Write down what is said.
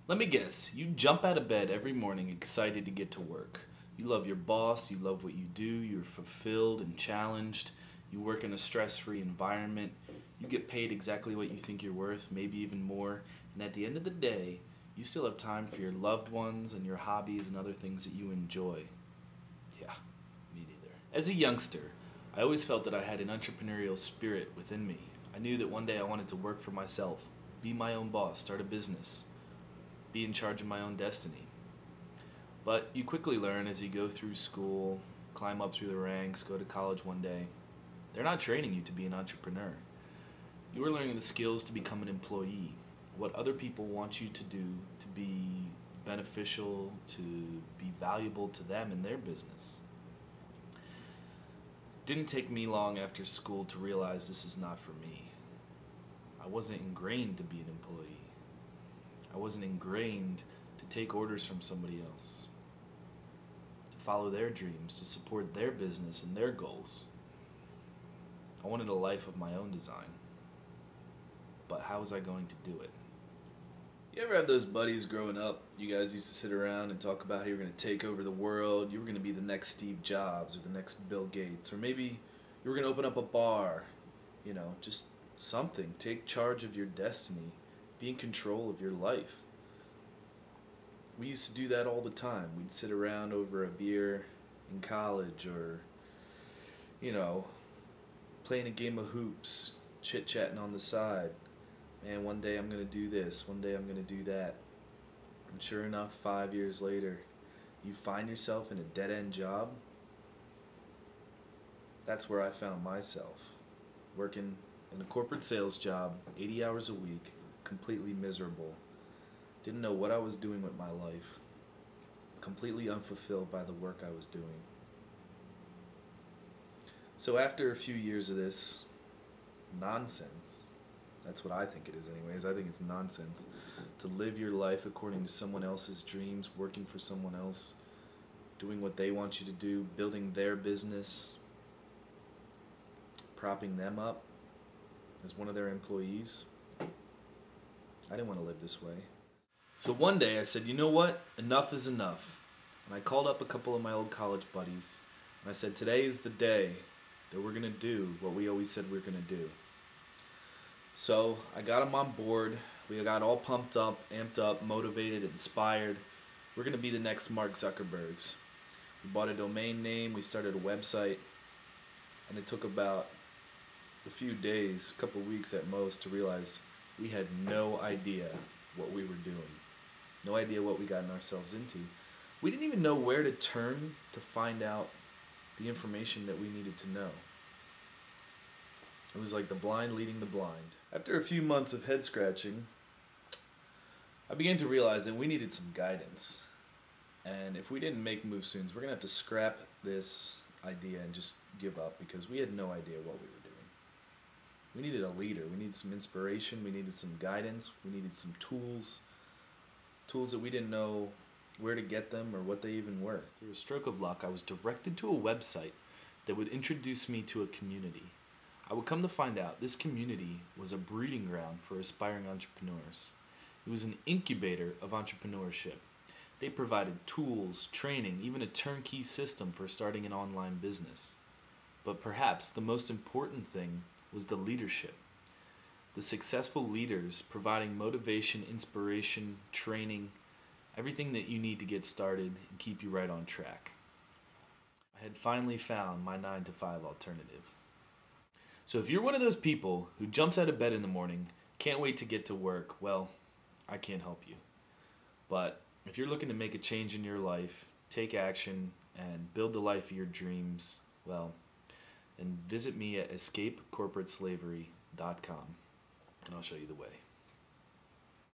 Let me guess, you jump out of bed every morning excited to get to work. You love your boss, you love what you do, you're fulfilled and challenged, you work in a stress free environment, you get paid exactly what you think you're worth, maybe even more, and at the end of the day, you still have time for your loved ones and your hobbies and other things that you enjoy. Yeah, me neither. As a youngster, I always felt that I had an entrepreneurial spirit within me. I knew that one day I wanted to work for myself, be my own boss, start a business, be in charge of my own destiny. But you quickly learn as you go through school, climb up through the ranks, go to college one day, they're not training you to be an entrepreneur. You are learning the skills to become an employee, what other people want you to do to be beneficial, to be valuable to them in their business. It didn't take me long after school to realize this is not for me. I wasn't ingrained to be an employee. I wasn't ingrained to take orders from somebody else, to follow their dreams, to support their business and their goals. I wanted a life of my own design. But how was I going to do it? You ever have those buddies growing up? You guys used to sit around and talk about how you were going to take over the world. You were going to be the next Steve Jobs or the next Bill Gates. Or maybe you were going to open up a bar. You know, just something. Take charge of your destiny. Be in control of your life. We used to do that all the time. We'd sit around over a beer in college or, you know, playing a game of hoops, chit-chatting on the side. Man, one day I'm going to do this, one day I'm going to do that. And sure enough, 5 years later, you find yourself in a dead-end job. That's where I found myself, working in a corporate sales job, 80 hours a week, completely miserable. Didn't know what I was doing with my life. Completely unfulfilled by the work I was doing. So after a few years of this nonsense, that's what I think it is anyways, I think it's nonsense to live your life according to someone else's dreams, working for someone else, doing what they want you to do, building their business, propping them up as one of their employees. I didn't want to live this way. So one day I said, you know what? Enough is enough. And I called up a couple of my old college buddies and I said, today is the day that we're going to do what we always said we were going to do. So I got them on board. We got all pumped up, amped up, motivated, inspired. We're going to be the next Mark Zuckerbergs. We bought a domain name, we started a website, and it took about a few days, a couple weeks at most, to realize we had no idea what we were doing. No idea what we gotten ourselves into. We didn't even know where to turn to find out the information that we needed to know. It was like the blind leading the blind. After a few months of head scratching, I began to realize that we needed some guidance. And if we didn't make moves soon, we're going to have to scrap this idea and just give up because we had no idea what we were doing. We needed a leader. We needed some inspiration. We needed some guidance. We needed some tools. Tools that we didn't know where to get them or what they even were. Through a stroke of luck, I was directed to a website that would introduce me to a community. I would come to find out this community was a breeding ground for aspiring entrepreneurs. It was an incubator of entrepreneurship. They provided tools, training, even a turnkey system for starting an online business. But perhaps the most important thing was the leadership. The successful leaders providing motivation, inspiration, training, everything that you need to get started and keep you right on track. I had finally found my 9-to-5 alternative. So if you're one of those people who jumps out of bed in the morning, can't wait to get to work, well, I can't help you. But if you're looking to make a change in your life, take action, and build the life of your dreams, well, then visit me at escapecorporateslavery.com and I'll show you the way.